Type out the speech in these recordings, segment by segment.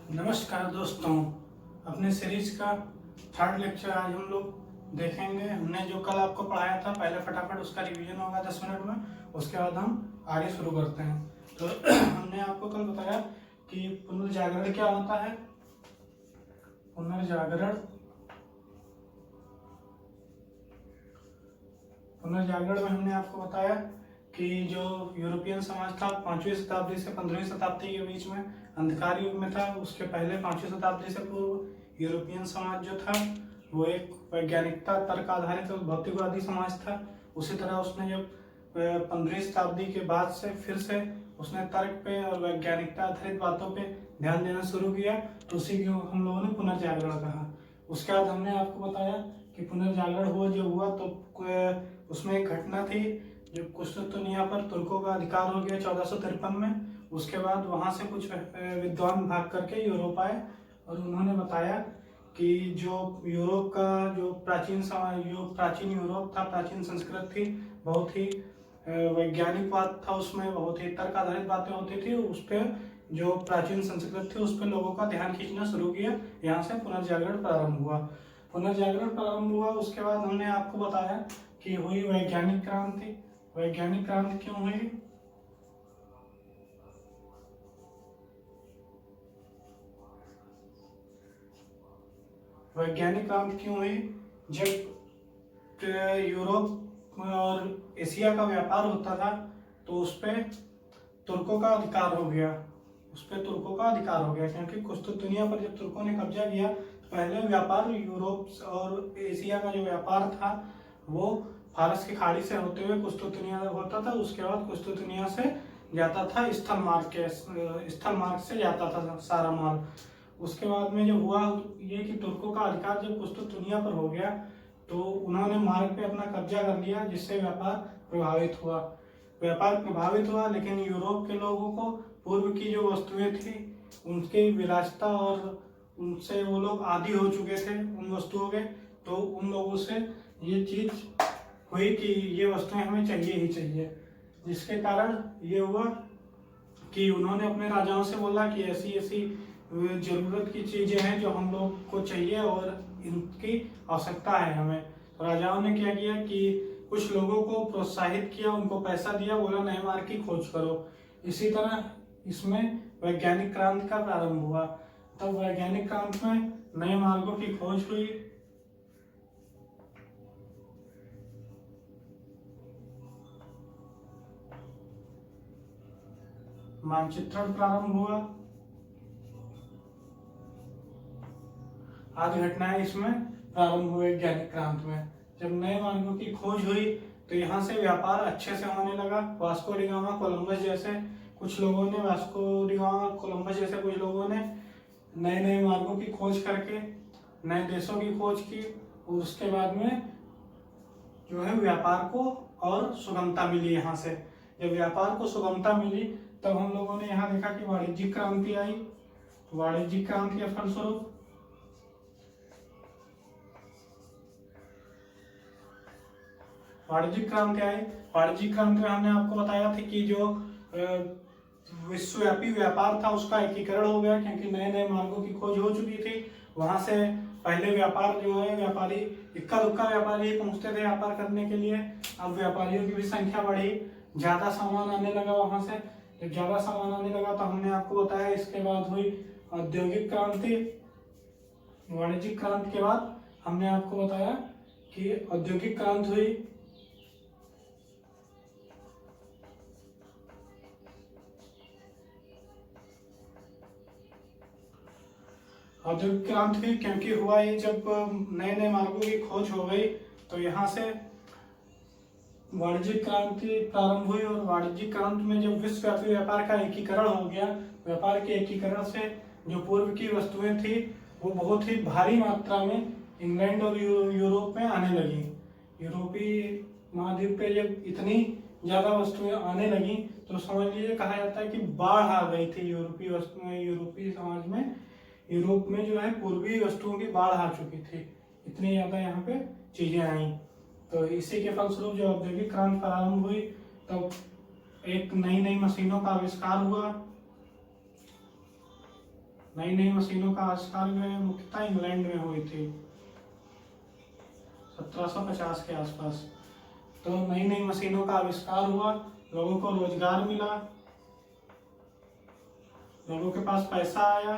नमस्कार दोस्तों, अपने सीरीज का थर्ड लेक्चर आज हम लोग देखेंगे। हमने जो कल आपको पढ़ाया था, पहले फटाफट उसका रिवीजन होगा 10 मिनट में, उसके बाद हम आगे शुरू करते हैं। तो हमने आपको कल बताया कि पुनर्जागरण क्या होता है। पुनर्जागरण में हमने आपको बताया कि जो यूरोपियन समाज था 5वीं शताब्दी से 15वीं शताब्दी के बीच में अंधकार युग में था। उसके पहले 5वीं शताब्दी से पूर्व यूरोपियन समाज जो था वो एक वैज्ञानिकता तर्क आधारित और भौतिकवादी समाज था। उसी तरह उसने जब 15वीं शताब्दी के बाद से फिर से उसने तर्क पे और वैज्ञानिकता आधारित बातों पे ध्यान देना शुरू किया, तो उसी को हम लोगों ने पुनर्जागरण कहा। उसके बाद हमने आपको बताया कि पुनर्जागरण हुआ तो उसमें एक घटना थी जो कुस्तुनतुनिया पर तुर्कों का अधिकार हो गया 1453 में। उसके बाद वहां से कुछ विद्वान भाग करके यूरोप आए और उन्होंने बताया कि जो यूरोप का जो प्राचीन यूरोप था, प्राचीन संस्कृत थी, बहुत ही वैज्ञानिक बात था, उसमें बहुत ही तर्क आधारित बातें होती थी। उस पर जो प्राचीन संस्कृत थी उस पर लोगों का ध्यान खींचना शुरू किया। यहाँ से पुनर्जागरण प्रारंभ हुआ। उसके बाद हमने आपको बताया कि हुई वैज्ञानिक क्रांति। वैज्ञानिक क्रांति क्यों हुई? वैज्ञानिक क्रांति क्यों हुई? जब यूरोप और एशिया का व्यापार होता था तो उस पर तुर्कों का अधिकार हो गया। क्योंकि कुस्तुनतुनिया पर जब तुर्कों ने कब्जा किया तो पहले व्यापार यूरोप और एशिया का जो व्यापार था वो फारस की खाड़ी से होते हुए कुस्तुनतुनिया तक होता था। उसके बाद कुस्तुनतुनिया से जाता था स्थल मार्ग से जाता था सारा माल। उसके बाद में जो हुआ ये कि तुर्कों का अधिकार जब कुस्तुनतुनिया पर हो गया तो उन्होंने मार्ग पे अपना कब्जा कर लिया, जिससे व्यापार प्रभावित हुआ। लेकिन यूरोप के लोगों को पूर्व की जो वस्तुएं थी उनकी विलासिता और उनसे वो लोग आदी हो चुके थे उन वस्तुओं के, तो उन लोगों से ये चीज हुई कि ये वस्तुएं हमें चाहिए ही चाहिए। जिसके कारण ये हुआ कि उन्होंने अपने राजाओं से बोला कि ऐसी ऐसी जरूरत की चीजें हैं जो हम लोग को चाहिए और इनकी आवश्यकता है हमें। तो राजाओं ने क्या किया कि कुछ लोगों को प्रोत्साहित किया, उनको पैसा दिया, बोला नए मार्ग की खोज करो। इसी तरह इसमें वैज्ञानिक क्रांति का प्रारंभ हुआ। तब वैज्ञानिक क्रांति में नए मार्गों की खोज हुई। मानचित्रण प्रारंभ हुआ। आदि घटनाएं इसमें प्रारंभ हुए वैज्ञानिक क्रांति में। जब नए मार्गों की खोज हुई तो यहाँ से व्यापार अच्छे से होने लगा। वास्को डी गामा, कोलंबस जैसे कुछ लोगों ने नए नए मार्गों की खोज करके नए देशों की खोज की और उसके बाद में जो है व्यापार को और सुगमता मिली। यहाँ से जब व्यापार को सुगमता मिली तब हम लोगों ने यहाँ देखा कि वाणिज्यिक क्रांति आई। वाणिज्यिक क्रांति के फलस्वरूप वाणिज्यिक क्रांति में हमने आपको बताया था कि जो विश्वव्यापी व्यापार था उसका एकीकरण हो गया, क्योंकि नए नए मार्गों की खोज हो चुकी थी। वहां से पहले व्यापार जो है व्यापारी इक्का दुक्का व्यापारी पहुंचते थे व्यापार करने के लिए। अब व्यापारियों की भी संख्या बढ़ी, ज्यादा सामान आने लगा वहां से। जब ज्यादा सामान आने लगा तो हमने आपको बताया इसके बाद हुई औद्योगिक क्रांति। वाणिज्यिक क्रांति के बाद हमने आपको बताया कि औद्योगिक क्रांति हुई। औद्योगिक क्रांति हुई क्योंकि हुआ ये जब नए नए मार्गों की खोज हो गई तो यहाँ से वाणिज्यिक क्रांति प्रारंभ हुई। और वाणिज्यिक क्रांति में जब विश्वव्यापी व्यापार का एकीकरण हो गया, व्यापार के एकीकरण से जो पूर्व की वस्तुएं थी वो बहुत ही भारी मात्रा में इंग्लैंड और यूरोप में आने लगी। यूरोपीय महाद्वीप पे जब इतनी ज्यादा वस्तुएं आने लगी तो समझ लीजिए कहा जाता है कि बाढ़ आ गई थी यूरोपीय समाज में। यूरोप में जो है पूर्वी वस्तुओं की बाढ़ आ चुकी थी, इतनी ज्यादा यहाँ पे चीजें आई। तो इसी के फलस्वरूप जो औद्योगिक क्रांति प्रारंभ हुई तब एक नई नई मशीनों का आविष्कार हुआ। नई नई मशीनों का आविष्कार जो है मुख्यतः इंग्लैंड में हुई थी 1750 के आसपास। तो नई नई मशीनों का आविष्कार हुआ, लोगों को रोजगार मिला, लोगों के पास पैसा आया।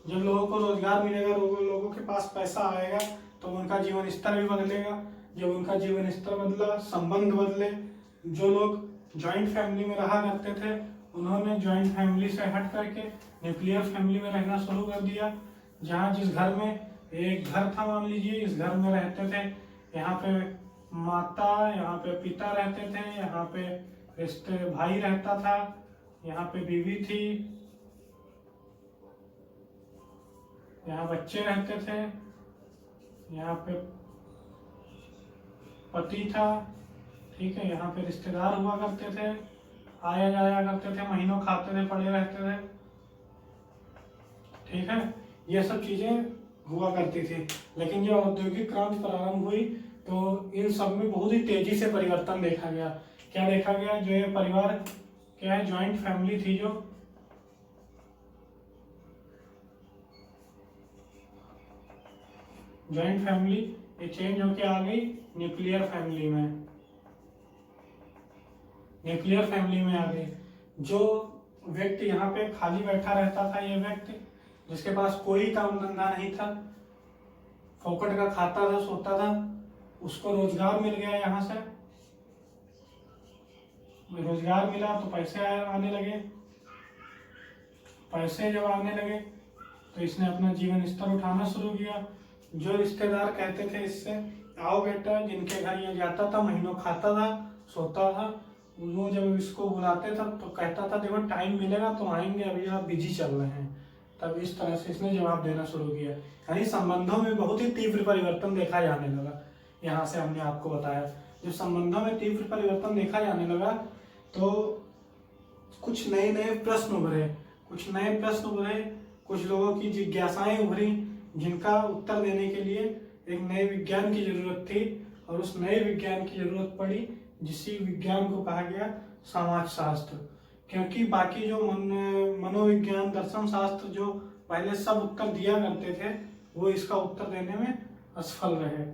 जब लोगों को रोजगार मिलेगा, लोगों के पास पैसा आएगा, तो उनका जीवन स्तर भी बदलेगा। जब उनका जीवन स्तर बदला, संबंध बदले। जो लोग जॉइंट फैमिली में रहा करते थे, उन्होंने जॉइंट फैमिली से हट करके न्यूक्लियर फैमिली में रहना शुरू कर दिया। जहाँ जिस घर में एक घर था, मान लीजिए, इस घर में रहते थे, यहाँ पे माता, यहाँ पे पिता रहते थे, यहाँ पे रिश्ते भाई रहता था, यहाँ पे बीवी थी, यहाँ बच्चे रहते थे, यहाँ पे पति था, ठीक है, यहाँ पे रिश्तेदार हुआ करते थे, आया जाया करते थे, महीनों खाते थे, पड़े रहते थे, ठीक है। ये सब चीजें हुआ करती थी। लेकिन जब औद्योगिक क्रांति प्रारंभ हुई तो इन सब में बहुत ही तेजी से परिवर्तन देखा गया। क्या देखा गया? जो ये परिवार क्या है, जॉइंट फैमिली थी, जो जॉइंट फैमिली, ये चेंज होके आ गई न्यूक्लियर फैमिली में। न्यूक्लियर फैमिली में आ गई। जो व्यक्ति यहाँ पे खाली बैठा रहता था, ये व्यक्ति जिसके पास कोई काम धंधा नहीं था, फोकट का खाता था, सोता था, उसको रोजगार मिल गया। यहाँ से रोजगार मिला तो पैसे आने लगे। पैसे जब आने लगे तो इसने अपना जीवन स्तर उठाना शुरू किया। जो रिश्तेदार कहते थे इससे, आओ बेटा, जिनके घर ये जाता था, महीनों खाता था, सोता था, वो जब इसको बुलाते थे तो कहता था देखो टाइम मिलेगा तो आएंगे, अभी आप बिजी चल रहे हैं। तब इस तरह से इसने जवाब देना शुरू किया। यानी संबंधों में बहुत ही तीव्र परिवर्तन देखा जाने लगा। यहाँ से हमने आपको बताया, जब संबंधों में तीव्र परिवर्तन देखा जाने लगा तो कुछ नए नए प्रश्न उभरे, कुछ लोगों की जिज्ञासाएं उभरी, जिनका उत्तर देने के लिए एक नए विज्ञान की जरूरत थी। और उस नए विज्ञान की जरूरत पड़ी, जिसी विज्ञान को कहा गया समाजशास्त्र। क्योंकि बाकी जो मनोविज्ञान, दर्शन शास्त्र जो पहले सब उत्तर दिया करते थे, वो इसका उत्तर देने में असफल रहे।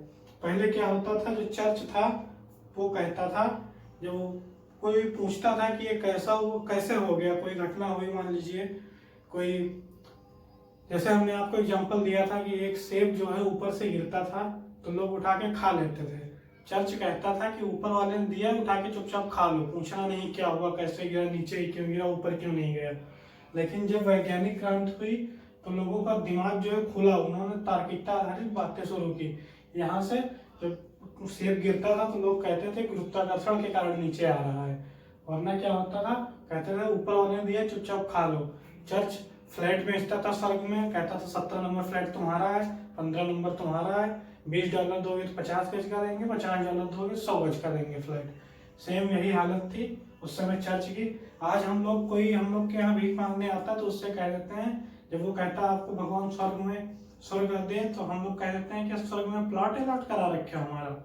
पहले क्या होता था, जो चर्च था वो कहता था, जब कोई पूछता था कि ये कैसे हो गया, कोई घटना हुई, मान लीजिए कोई, जैसे हमने आपको एग्जांपल दिया था कि एक सेब जो है ऊपर से गिरता था तो लोग उठा के खा लेते थे। चर्च कहता था कि ऊपर वाले ने दिया, उठा के चुपचाप खा लो, पूछना नहीं क्या हुआ, कैसे गिरा, नीचे ही क्यों गिरा, ऊपर क्यों नहीं गया। लेकिन जब वैज्ञानिक क्रांति हुई तो लोगों का दिमाग जो है खुला, उन्होंने तार्किकता आधारित बातें शुरू की। यहाँ से जब सेब गिरता था तो लोग कहते थे गुरुत्वाकर्षण के कारण नीचे आ रहा है, वरना क्या होता था, कहते थे ऊपर वाले ने दिया, चुपचाप खा लो। चर्च फ्लैट बेचता था स्वर्ग में, कहता था 17 नंबर फ्लैट तुम्हारा है, 15 नंबर तुम्हारा है, $20 दोगे तो 50 गज का देंगे, $50 दोगे 100 गज का देंगे फ्लैट। सेम यही हालत थी उस समय चर्च की। आज हम लोग के यहाँ भीख मांगने आता तो उससे कह देते हैं, जब वो कहता है आपको भगवान स्वर्ग दे, तो हम लोग कह देते हैं कि स्वर्ग में प्लॉट अलॉट करा रखे हमारा।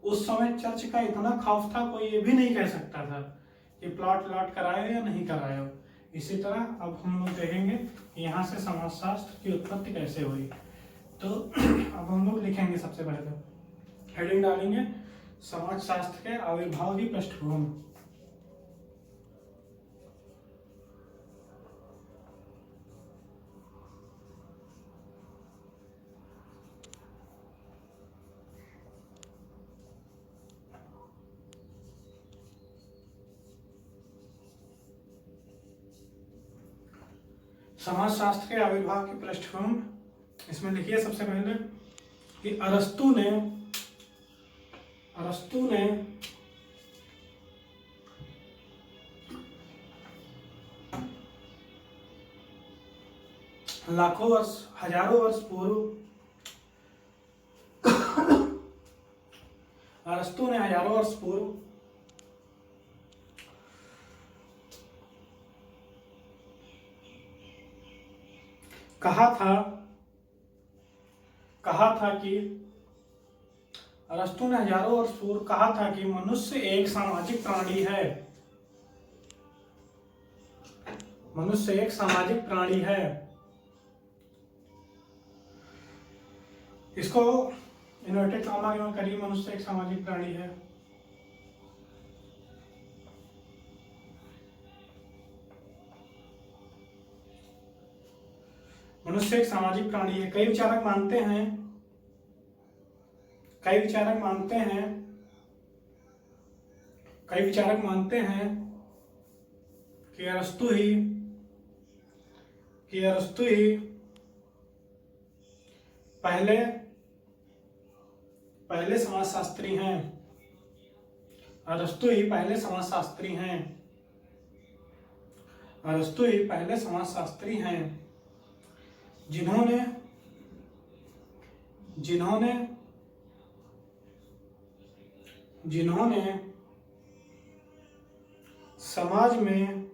उस समय चर्च का इतना खौफ था, कोई ये भी नहीं कह सकता था कि प्लॉट अलॉट कराए या नहीं कराए हो। इसी तरह अब हम लोग देखेंगे कि यहाँ से समाजशास्त्र की उत्पत्ति कैसे हुई। तो अब हम लोग लिखेंगे, सबसे पहले हेडिंग डालेंगे समाजशास्त्र के आविर्भाव की पृष्ठभूमि। समाजशास्त्र के आविर्भाव की पृष्ठभूमि, इसमें लिखिए सबसे पहले कि अरस्तु ने लाखों वर्ष, हजारों वर्ष पूर्व, अरस्तु ने हजारों वर्ष पूर्व कहा था कि मनुष्य एक सामाजिक प्राणी है। मनुष्य एक सामाजिक प्राणी है। इसको इन्वर्टेड कॉमा में करिए, मनुष्य एक सामाजिक प्राणी है। मनुष्य एक सामाजिक प्राणी है। कई विचारक मानते हैं कि अरस्तु ही पहले समाजशास्त्री हैं। अरस्तु ही पहले समाजशास्त्री हैं जिन्होंने समाज में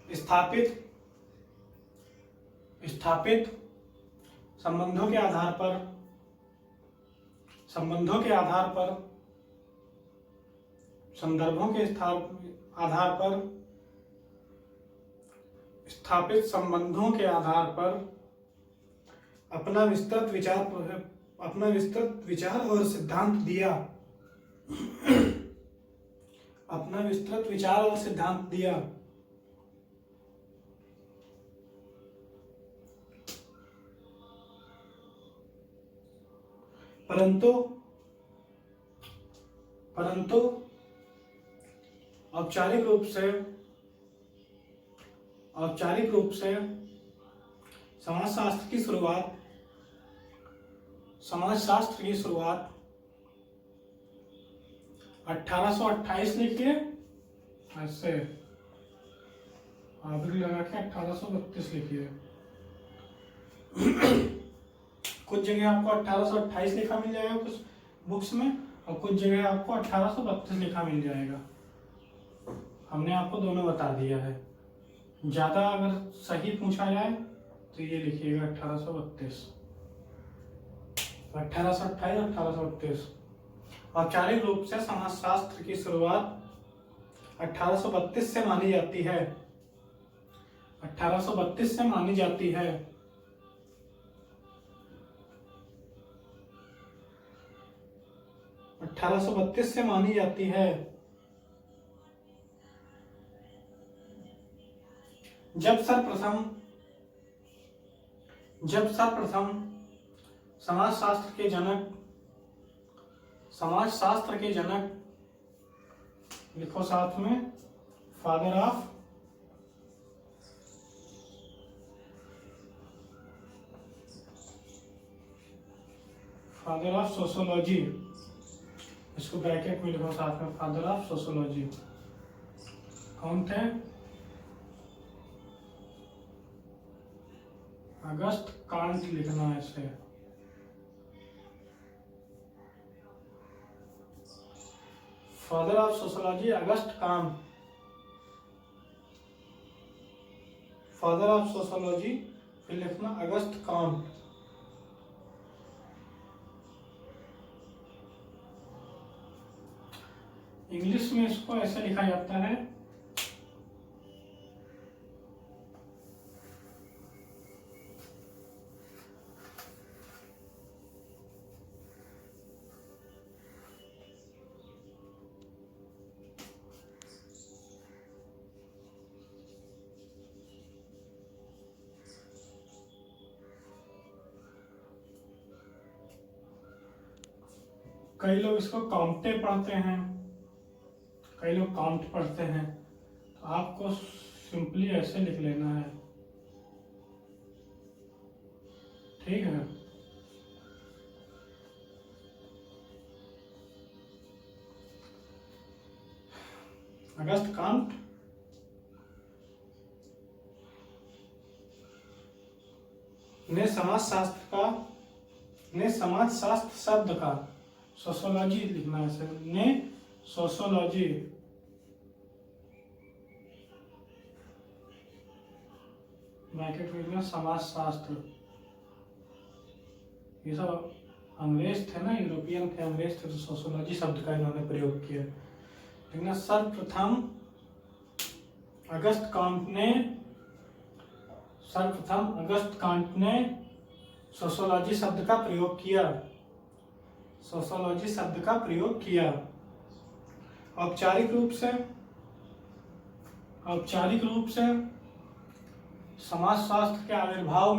स्थापित संबंधों के आधार पर संदर्भों के आधार पर स्थापित संबंधों के आधार पर अपना विस्तृत विचार और सिद्धांत दिया। परंतु औपचारिक रूप से समाजशास्त्र की शुरुआत 1828 लिखिए, ऐसे आबरी लगा के 1832 लिखिए। कुछ जगह आपको 1828 लिखा मिल जाएगा कुछ बुक्स में, और कुछ जगह आपको 1832 लिखा मिल जाएगा। हमने आपको दोनों बता दिया है। ज्यादा अगर सही पूछा जाए तो ये लिखिएगा 1832, 1828, 1832। औपचारिक रूप से समाजशास्त्र की शुरुआत 1832 से मानी जाती है। 1832 से मानी जाती है। जब सर्वप्रथम समाजशास्त्र के जनक लिखो साथ में, फादर ऑफ सोशियोलॉजी, इसको ब्रैकेट में लिखो साथ में, फादर ऑफ सोशियोलॉजी कौन थे? अगस्त कांट लिखना है इसे। Father of sociology August can't, father of sociology, फिर लिखना अगस्त कांट। इंग्लिश में इसको ऐसे लिखा जाता है, कई लोग इसको काउंटे पढ़ते हैं, कई लोग काउंट पढ़ते हैं, तो आपको सिंपली ऐसे लिख लेना है, ठीक है। अगस्त कांट ने समाजशास्त्र शब्द का, सोशियोलॉजी लिखना है सर, ने सोशियोलॉजी ब्रैकेट में समाजशास्त्र, ये सब अंग्रेज थे ना, यूरोपियन थे, अंग्रेज थे, तो सोशियोलॉजी शब्द का इन्होंने प्रयोग किया। लेकिन सर्वप्रथम अगस्त कांट ने सोशियोलॉजी शब्द का प्रयोग किया। सोशियोलॉजी शब्द का प्रयोग किया। औपचारिक रूप से समाजशास्त्र के आविर्भाव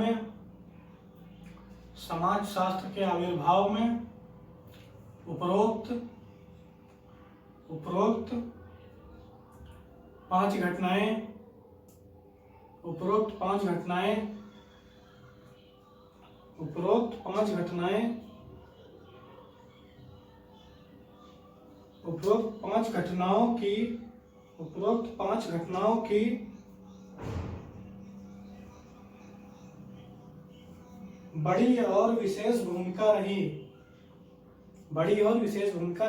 में उपरोक्त 5 घटनाओं की बड़ी और विशेष भूमिका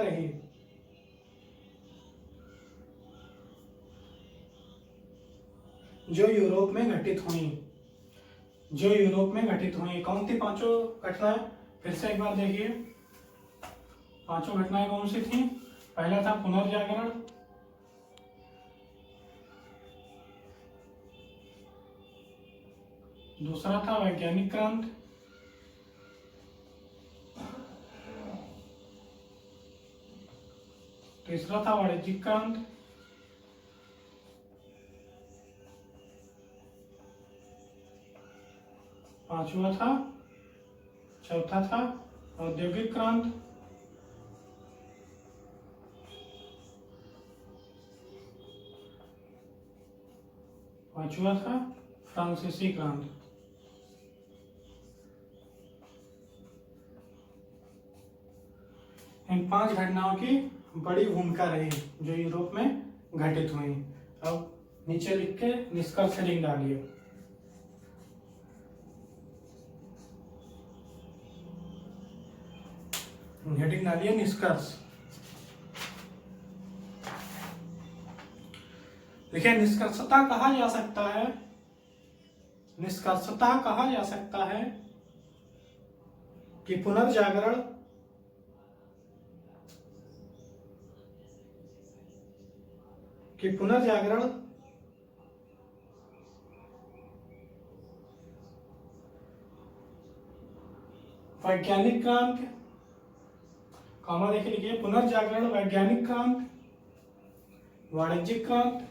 रही। जो यूरोप में घटित हुई। कौन थी पांचों घटनाएं? फिर से एक बार देखिए, पांचों घटनाएं कौन सी थी? पहला था पुनर्जागरण, दूसरा था वैज्ञानिक क्रांति, तीसरा था वाणिज्यिक क्रांति, चौथा था औद्योगिक क्रांति, पांचवा था फ्रांसीसी क्रांति। इन 5 घटनाओं की बड़ी भूमिका रही जो यूरोप में घटित हुई। अब नीचे लिख के निष्कर्ष हेडिंग डालिए। हेडिंग डालिए निष्कर्ष। देखिए, निष्कर्षतः कहा जा सकता है कि पुनर्जागरण वैज्ञानिक क्रांति, कॉमा देखिए, लिखिए, पुनर्जागरण वैज्ञानिक क्रांति, वाणिज्यिक क्रांति,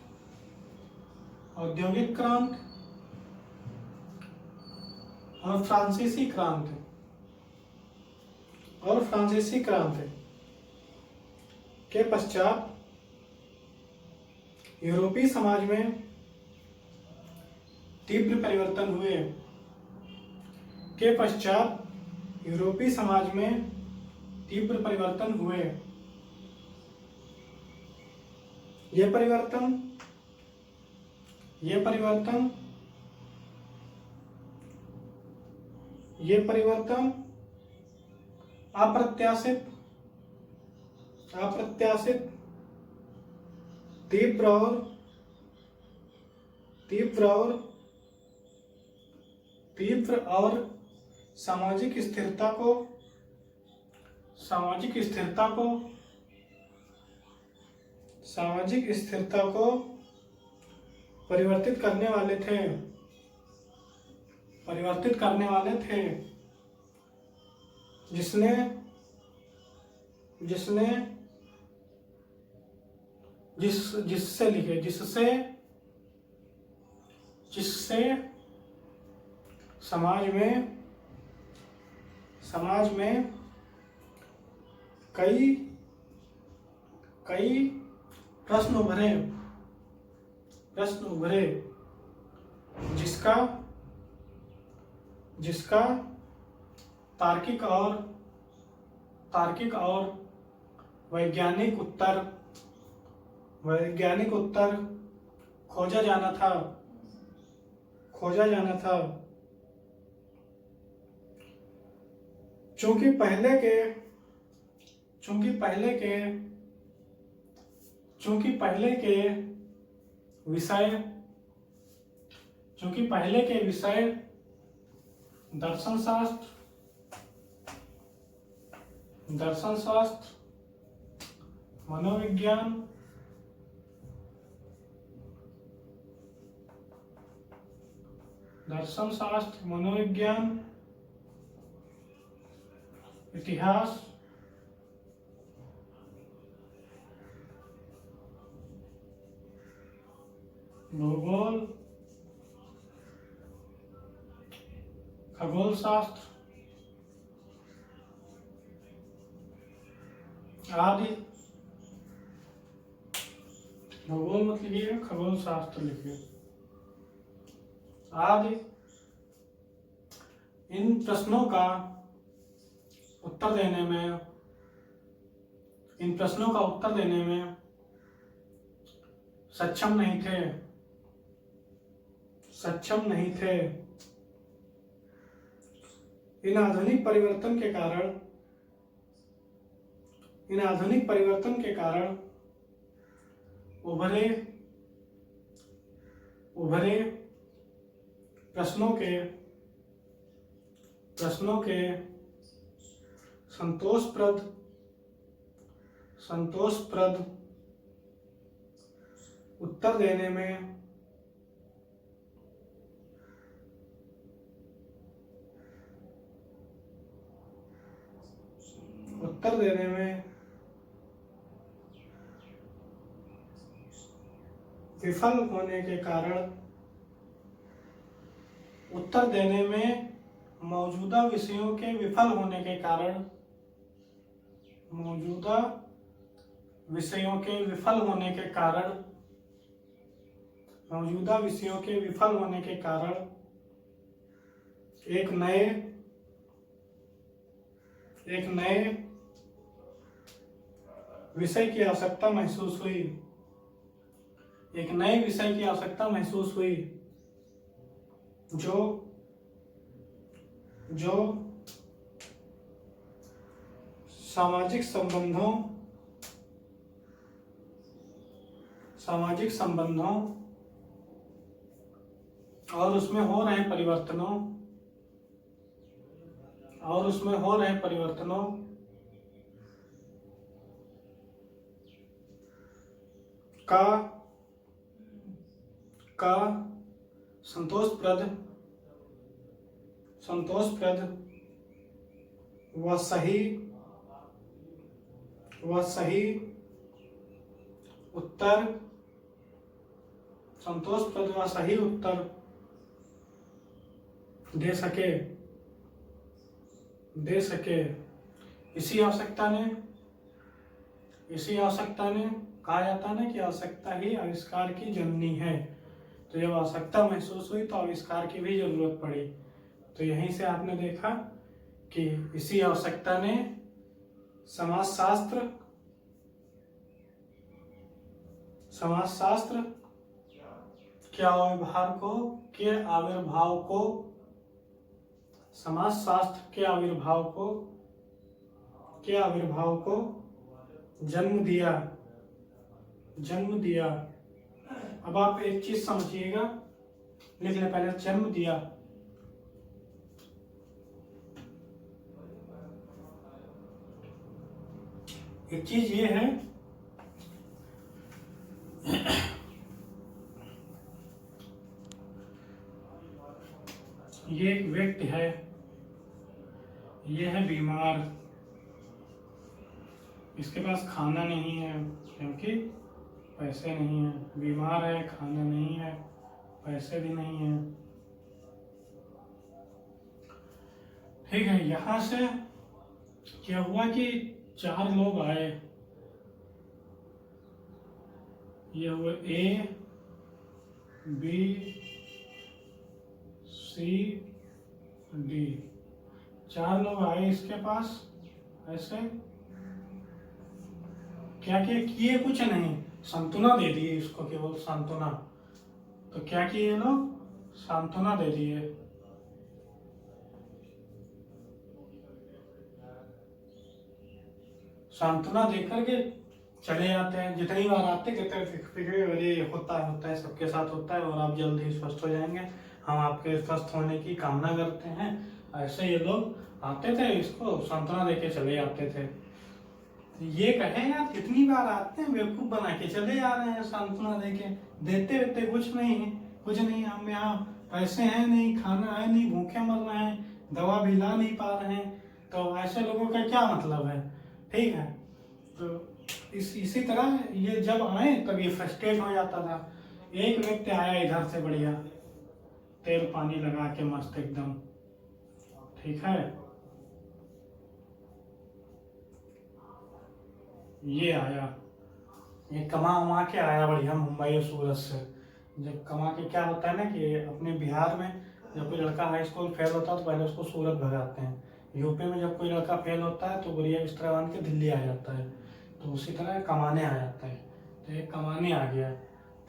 औद्योगिक क्रांति और फ्रांसीसी क्रांति के पश्चात यूरोपीय समाज में तीव्र परिवर्तन हुए। ये परिवर्तन अप्रत्याशित, तीव्र और सामाजिक स्थिरता को परिवर्तित करने वाले थे, जिससे समाज में कई प्रश्न उभरे, जिसका तार्किक और वैज्ञानिक उत्तर खोजा जाना था। चूंकि पहले के विषय दर्शन शास्त्र, दर्शन शास्त्र, मनोविज्ञान, दर्शन शास्त्र, मनोविज्ञान, इतिहास, भूगोल, खगोल शास्त्र आदि। भूगोल मत लिखिए, खगोल शास्त्र लिखिए आदि। इन प्रश्नों का उत्तर देने में सक्षम नहीं थे। इन आधुनिक परिवर्तन के कारण उभरे प्रश्नों के संतोषप्रद उत्तर देने में विफल होने के कारण, उत्तर देने में मौजूदा विषयों के विफल होने के कारण, एक नए विषय की आवश्यकता महसूस हुई जो सामाजिक संबंधों और उसमें हो रहे परिवर्तनों का संतोषप्रद व सही उत्तर दे सके। इसी आवश्यकता ने कहा जाता है कि आवश्यकता ही आविष्कार की जननी है। तो जब आवश्यकता महसूस हुई तो आविष्कार की भी जरूरत पड़ी। तो यहीं से आपने देखा कि इसी आवश्यकता ने समाजशास्त्र के आविर्भाव को जन्म दिया। अब आप एक चीज समझिएगा, लिख ले पहले, जन्म दिया। एक चीज ये है, ये एक व्यक्ति है, ये है बीमार, इसके पास खाना नहीं है क्योंकि पैसे नहीं है। बीमार है, खाना नहीं है, पैसे भी नहीं है। ठीक है, यहां से क्या हुआ कि 4 लोग आए। ये हुए A, B, C, D। 4 लोग आए इसके पास, ऐसे क्या किए कुछ नहीं, सांत्वना दे दिए इसको, केवल सांत्वना। तो क्या किए लोग, सांत्वना दे दिए। सांत्वना देकर के चले जाते हैं। जितनी बार आते कहते हैं अरे होता है सबके साथ होता है और आप जल्द ही स्वस्थ हो जाएंगे, हम आपके स्वस्थ होने की कामना करते हैं, ऐसे ये लोग आते थे, इसको सांत्वना देके चले जाते थे। ये कहे यार कितनी बार आते हैं, बेवकूफ बना के चले जा रहे हैं सांत्वना देके, देते वेते कुछ नहीं है, कुछ नहीं। हम यहाँ पैसे हैं नहीं, खाना है नहीं, भूखे मर रहे हैं, दवा भी ला नहीं पा रहे हैं, तो ऐसे लोगों का क्या मतलब है। ठीक है, तो इसी तरह ये जब आए तब ये फ्रस्ट्रेट हो जाता था। एक व्यक्ति आया इधर से बढ़िया तेल पानी लगा के मस्त एकदम, ठीक है, ये आया, ये कमा उमा के आया बढ़िया मुंबई और सूरत से। जब कमा के क्या होता है ना कि अपने बिहार में जब कोई लड़का हाई स्कूल फेल होता है तो पहले उसको सूरत भगाते हैं। यूपी में जब कोई लड़का फेल होता है तो बढ़िया बिस्तर बांध के दिल्ली आ जाता है। तो उसी तरह कमाने आ जाता है। तो ये कमाने आ गया,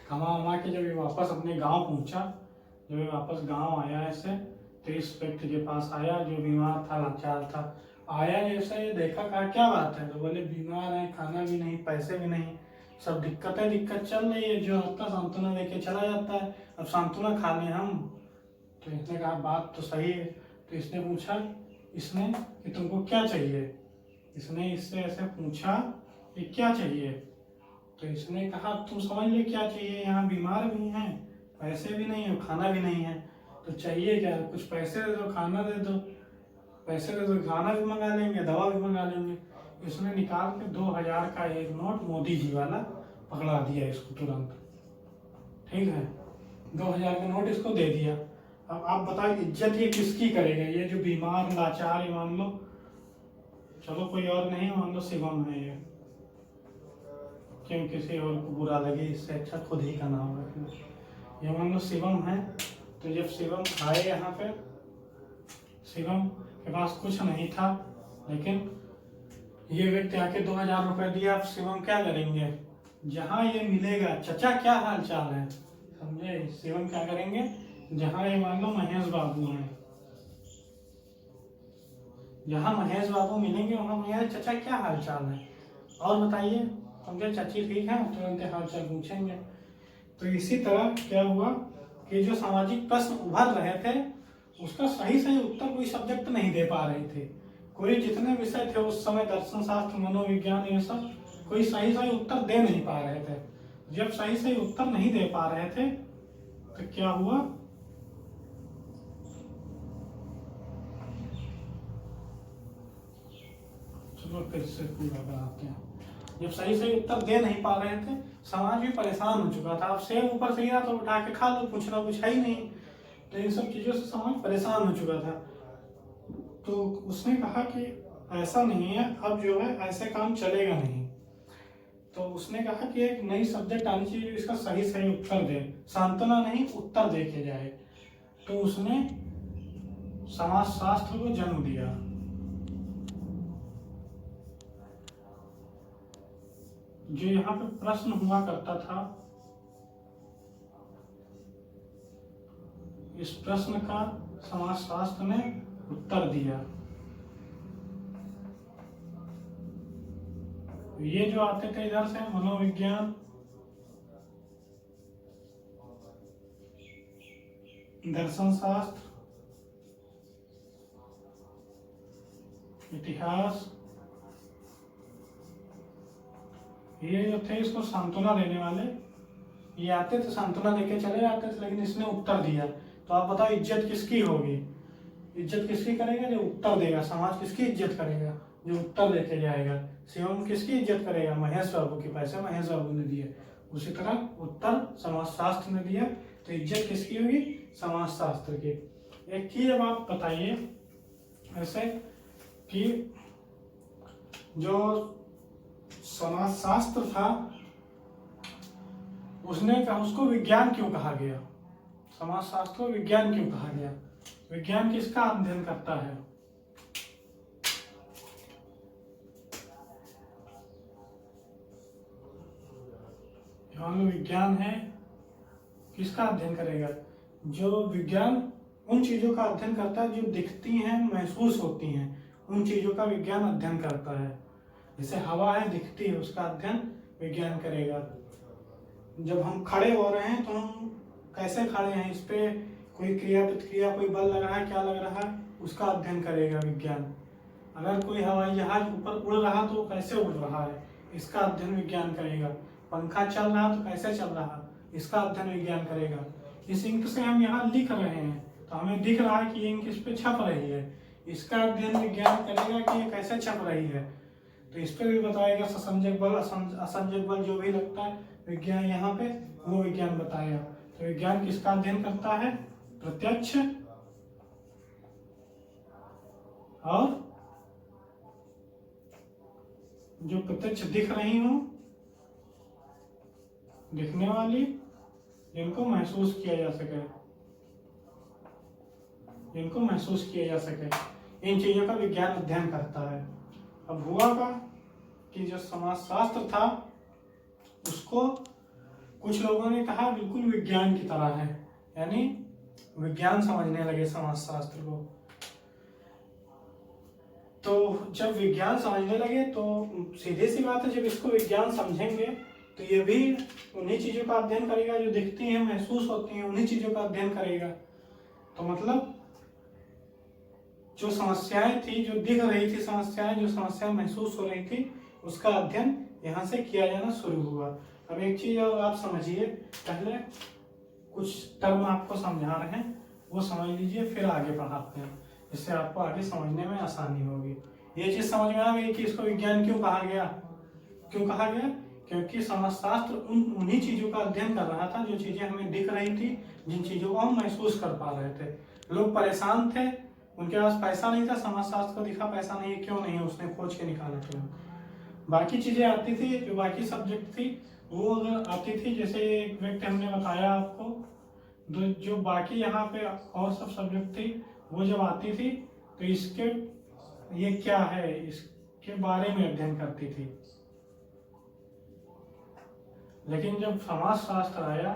कमा उमा के जब ये वापस अपने गाँव पहुँचा, जब ये वापस गाँव आया ऐसे, तो इस व्यक्ति के पास आया जो बीमार था, लाचार था। आया जैसे ये देखा, कहा क्या बात है, तो बोले बीमार है, खाना भी नहीं, पैसे भी नहीं, सब दिक्कत चल रही है। जो आता सांत्वना देके चला जाता है, अब सांत्वना खा लें हम। तो इसने कहा बात तो सही है। तो इसने पूछा इसने कि तुमको क्या चाहिए। इसने इससे ऐसे पूछा कि क्या चाहिए। तो इसने कहा तुम समझ ले क्या चाहिए, यहाँ बीमार भी हैं, पैसे भी नहीं है, खाना भी नहीं है, तो चाहिए क्या, कुछ पैसे दे दो, खाना दे दो, पैसे दे दो, खाना भी मंगा लेंगे, दवा भी मंगा लेंगे। इसने निकाल के 2000 का एक नोट मोदी जी वाला पकड़ा दिया इसको तुरंत। ठीक है, 2000 का नोट इसको दे दिया। अब आप बताओ इज्जत ये किसकी करेगा, ये जो बीमार लाचार, ये मान लो, चलो कोई और नहीं, मान लो शिवम है ये, क्यों किसी और को बुरा लगे, इससे अच्छा खुद ही का नाम रखना। ये मान लो शिवम है। तो जब शिवम आए यहाँ पे, शिवम के पास कुछ नहीं था, लेकिन ये व्यक्ति आके 2000 रुपए दिया। अब शिवम क्या करेंगे, जहाँ ये मिलेगा, चचा क्या हाल चाल है, समझे, शिवम क्या करेंगे, जहाँ ये मान लो महेश बाबू हैं, जहाँ महेश बाबू मिलेंगे वहाँ मेरे चचा क्या हाल चाल है, और बताइए, समझे, चाची ठीक है, तुरंत हाल चाल पूछेंगे। तो इसी तरह क्या हुआ कि जो सामाजिक प्रश्न उभर रहे थे उसका सही सही उत्तर कोई सब्जेक्ट नहीं दे पा रहे थे। कोई जितने विषय थे उस समय, दर्शन शास्त्र, मनोविज्ञान, ये सब कोई सही सही उत्तर दे नहीं पा रहे थे। जब सही सही उत्तर नहीं दे पा रहे थे तो क्या हुआ, चलो फिर से पूरा बनाते हैं। जब सही सही उत्तर दे नहीं पा रहे थे, समाज भी परेशान हो चुका था। अब सेब ऊपर से गिरा तो उठा के खा लो, कुछ ना कुछ है ही नहीं। तो इन सब चीजों से समाज परेशान हो चुका था। तो उसने कहा कि ऐसा नहीं है, अब जो है ऐसे काम चलेगा नहीं। तो उसने कहा कि एक नई सब्जेक्ट आनी चाहिए, इसका सही सही उत्तर दे, सांत्वना नहीं उत्तर दे के जाए। तो उसने समाजशास्त्र को जन्म दिया। जो यहाँ पे प्रश्न हुआ करता था, इस प्रश्न का समाजशास्त्र ने उत्तर दिया। ये जो आते थे इधर से, मनोविज्ञान, दर्शन शास्त्र, इतिहास, ये जो थे इसको सांत्वना देने वाले, ये आते थे सांत्वना देके चले जाते थे, लेकिन इसने उत्तर दिया। तो आप बताओ इज्जत किसकी होगी, इज्जत किसकी करेगा, जो उत्तर देगा। समाज किसकी इज्जत करेगा, जो उत्तर देके जाएगा। शिवम किसकी इज्जत करेगा, महेश बाबू के पैसे महेश बाबू ने दिए। उसी तरह उत्तर समाजशास्त्र ने दिया, तो इज्जत किसकी होगी, समाजशास्त्र की। एक चीज अब आप बताइए ऐसे कि जो समाजशास्त्र था उसने कहा, उसको विज्ञान क्यों कहा गया, समाजशास्त्र को विज्ञान क्यों कहा गया। विज्ञान किसका अध्ययन करता है, विज्ञान है, किसका अध्ययन करेगा, जो विज्ञान उन चीजों का अध्ययन करता है जो दिखती हैं, महसूस होती हैं, उन चीजों का विज्ञान अध्ययन करता है। जैसे हवा है, दिखती है, उसका अध्ययन विज्ञान करेगा। जब हम खड़े हो रहे हैं तो हम कैसे खड़े हैं, इस पे कोई क्रिया प्रतिक्रिया, कोई बल लग रहा है, क्या लग रहा है, उसका अध्ययन करेगा विज्ञान। अगर कोई हवाई जहाज ऊपर उड़ रहा तो कैसे उड़ रहा है, इसका अध्ययन विज्ञान करेगा। पंखा चल रहा तो कैसे चल रहा, इसका अध्ययन विज्ञान करेगा। इस इंक से हम यहाँ लिख रहे हैं तो हमें दिख रहा है कि इंक इस पे छप रही है, इसका अध्ययन विज्ञान करेगा कि ये कैसे छप रही है। तो इस पर भी बताएगा ससंजक बल, असंजक बल जो भी लगता है विज्ञान यहाँ पे, वो विज्ञान बताएगा। तो विज्ञान किसका अध्ययन करता है, प्रत्यक्ष और जो प्रत्यक्ष दिख रही हो, दिखने वाली, जिनको महसूस किया जा सके, जिनको महसूस किया जा सके, इन चीजों का विज्ञान अध्ययन करता है। अब हुआ का कि जो समाजशास्त्र था उसको कुछ लोगों ने कहा बिल्कुल विज्ञान की तरह है, यानी विज्ञान समझने लगे समाजशास्त्र को। तो जब विज्ञान समझने लगे तो सीधी सी बात है, जब इसको विज्ञान समझेंगे तो ये भी उन्हीं चीजों का अध्ययन करेगा जो दिखती हैं, महसूस होती हैं, उन्हीं चीजों का अध्ययन करेगा। तो मतलब जो समस्याएं थी, जो दिख रही थी समस्याएं, जो समस्याएं महसूस हो रही थी, उसका अध्ययन यहाँ से किया जाना शुरू हुआ। अब एक चीज और आप समझिए, पहले कुछ टर्म आपको समझा रहे हैं वो समझ लीजिए, फिर आगे बढ़ाते हैं, जिससे आपको आगे समझने में आसानी होगी। ये चीज समझ में आ गई कि इसको विज्ञान क्यों कहा गया। क्यों कहा गया? क्योंकि समाजशास्त्र उन्हीं चीजों का अध्ययन कर रहा था जो चीजें हमें दिख रही थी, जिन चीजों को हम महसूस कर पा रहे थे। लोग परेशान थे, उनके पास पैसा नहीं था, समाजशास्त्र को दिखा पैसा नहीं है, क्यों नहीं है, उसने खोज के निकाला क्यों। बाकी चीजें आती थी, जो बाकी सब्जेक्ट थी वो अगर आती थी, जैसे एक व्यक्ति हमने बताया आपको, जो बाकी यहाँ पे और सब सब्जेक्ट थी वो जब आती थी तो इसके ये क्या है इसके बारे में अध्ययन करती थी। लेकिन जब समाजशास्त्र आया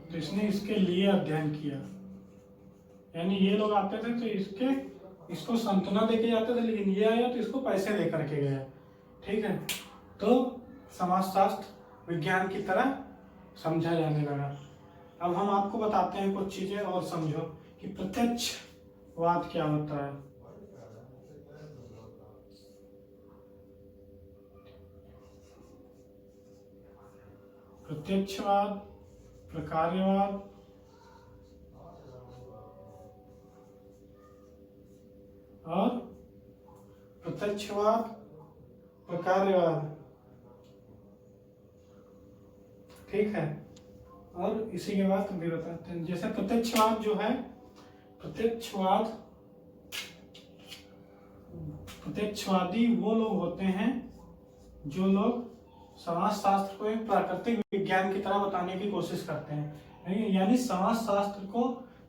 तो इसने इसके लिए अध्ययन किया, यानी ये लोग आते थे तो इसको सांत्वना देके जाते थे, लेकिन ये आया तो इसको पैसे दे करके गया। ठीक है, तो समाजशास्त्र विज्ञान की तरह समझा जाने लगा। अब हम आपको बताते हैं कुछ चीजें और समझो कि प्रत्यक्षवाद क्या होता है। प्रत्यक्षवाद, प्रकार्यवाद और प्रत्यक्षवाद, प्रकार्यवाद। ठीक है, और इसी के बाद भी बताते हैं। जैसे प्रत्यक्षवाद जो है, प्रत्यक्षवादी वो लोग होते हैं जो लोग समाजशास्त्र को एक प्राकृतिक विज्ञान की तरह बताने की कोशिश करते हैं, यानी समाजशास्त्र को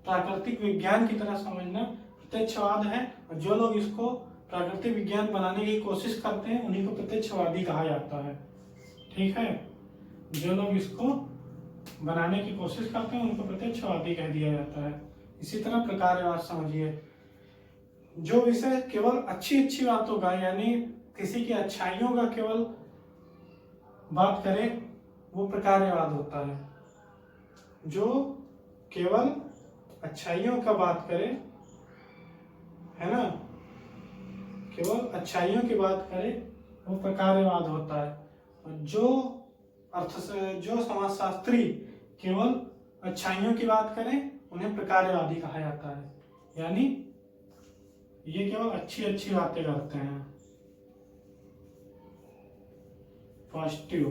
प्राकृतिक विज्ञान की तरह समझना प्रत्यक्षवाद है। और जो लोग इसको प्राकृतिक विज्ञान बनाने की कोशिश करते हैं उन्हीं को प्रत्यक्षवादी कहा जाता है। ठीक है, जो लोग इसको बनाने की कोशिश करते हैं उनको प्रत्यक्षवादी कह दिया जाता है। इसी तरह प्रकार्यवाद समझिए, जो विषय केवल अच्छी अच्छी बातों का, यानी किसी की अच्छाइयों का केवल बात करे वो प्रकार्यवाद होता है। जो केवल अच्छाइयों का बात करे, है ना, केवल अच्छाइयों की बात करे वो प्रकार्यवाद होता है। और जो समाजशास्त्री केवल अच्छाइयों की बात करें उन्हें प्रकार्यवादी कहा जाता है, यानी ये केवल अच्छी अच्छी बातें करते हैं, पॉजिटिव,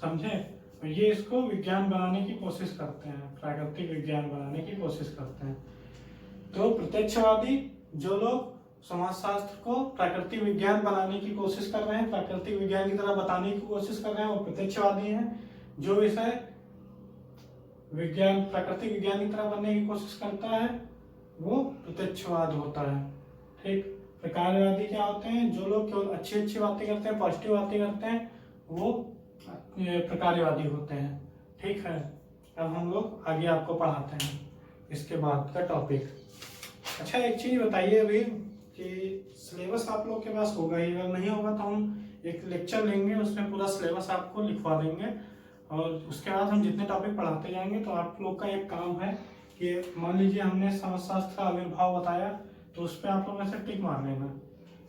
समझे। और ये इसको विज्ञान बनाने की कोशिश करते हैं, प्राकृतिक विज्ञान बनाने की कोशिश करते हैं। तो प्रत्यक्षवादी जो लोग समाजशास्त्र को प्राकृतिक विज्ञान बनाने की कोशिश कर रहे हैं, प्राकृतिक विज्ञान की तरह बताने की कोशिश कर रहे हैं, वो प्रत्यक्षवादी हैं। जो विषय विज्ञान प्राकृतिक विज्ञान की तरह बनने की कोशिश करता है वो प्रत्यक्षवाद होता है। ठीक, प्रकार्यवादी क्या होते हैं? जो लोग केवल अच्छी अच्छी बातें करते हैं, पॉजिटिव बातें करते हैं, वो प्रकार्यवादी होते हैं। ठीक है, अब हम लोग आगे आपको पढ़ाते हैं इसके बाद का टॉपिक। अच्छा, एक चीज बताइए अभी कि सिलेबस आप लोग के पास होगा ही, अगर नहीं होगा तो हम एक लेक्चर लेंगे, उसमें पूरा सिलेबस आपको लिखवा देंगे और उसके बाद हम जितने टॉपिक पढ़ाते जाएंगे तो आप लोग का एक काम है कि मान लीजिए हमने समाजशास्त्र का आविर्भाव बताया तो उस पर आप लोग ऐसे टिक मार लेना,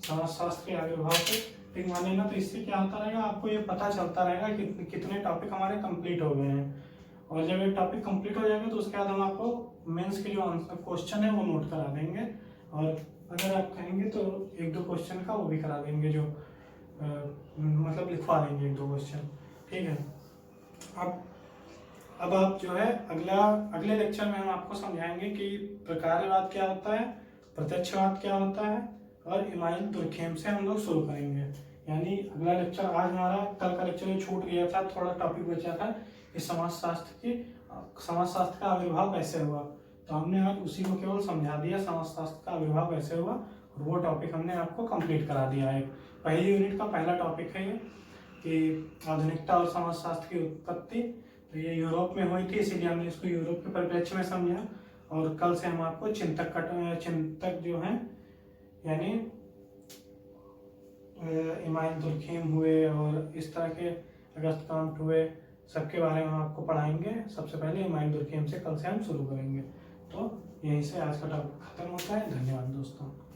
समाजशास्त्र के आविर्भाव पे टिक मार लेना। तो इससे क्या होता रहेगा, आपको ये पता चलता रहेगा कि कितने टॉपिक हमारे कंप्लीट हो गए हैं। और जब ये टॉपिक कंप्लीट हो जाएगा तो उसके बाद हम आपको मेंस के जो आंसर क्वेश्चन है वो नोट करा देंगे, और अगर आप कहेंगे तो एक दो क्वेश्चन का वो भी करा देंगे, जो मतलब लिखवा देंगे एक दो क्वेश्चन। ठीक है। अब आप जो है अगले लेक्चर में हम आपको समझाएंगे कि प्रकार्यवाद क्या होता है, प्रत्यक्षवाद क्या होता है, और इमाइल दुर्खेम से हम लोग शुरू करेंगे। यानी अगला लेक्चर, आज हमारा कल का लेक्चर छूट गया था, थोड़ा टॉपिक बचा था इस समाजशास्त्र का आविर्भाव कैसे हुआ, तो हमने आज उसी को केवल समझा दिया, समाजशास्त्र का आविर्भाव कैसे हुआ, और वो टॉपिक हमने आपको कंप्लीट करा दिया है। पहली यूनिट का पहला टॉपिक है ये कि आधुनिकता और समाजशास्त्र की उत्पत्ति। तो ये यूरोप में हुई थी, इसीलिए हमने इसको यूरोप के परिप्रेक्ष्य में समझा। और कल से हम आपको चिंतक जो हैं, यानी इमाइल दुर्खेम हुए और इस तरह के अगस्त काम्ट हुए, सबके बारे में हम आपको पढ़ाएंगे। सबसे पहले इमाइल दुर्खेम से कल से हम शुरू करेंगे। तो यहीं से आज का टॉपिक खत्म होता है। धन्यवाद दोस्तों।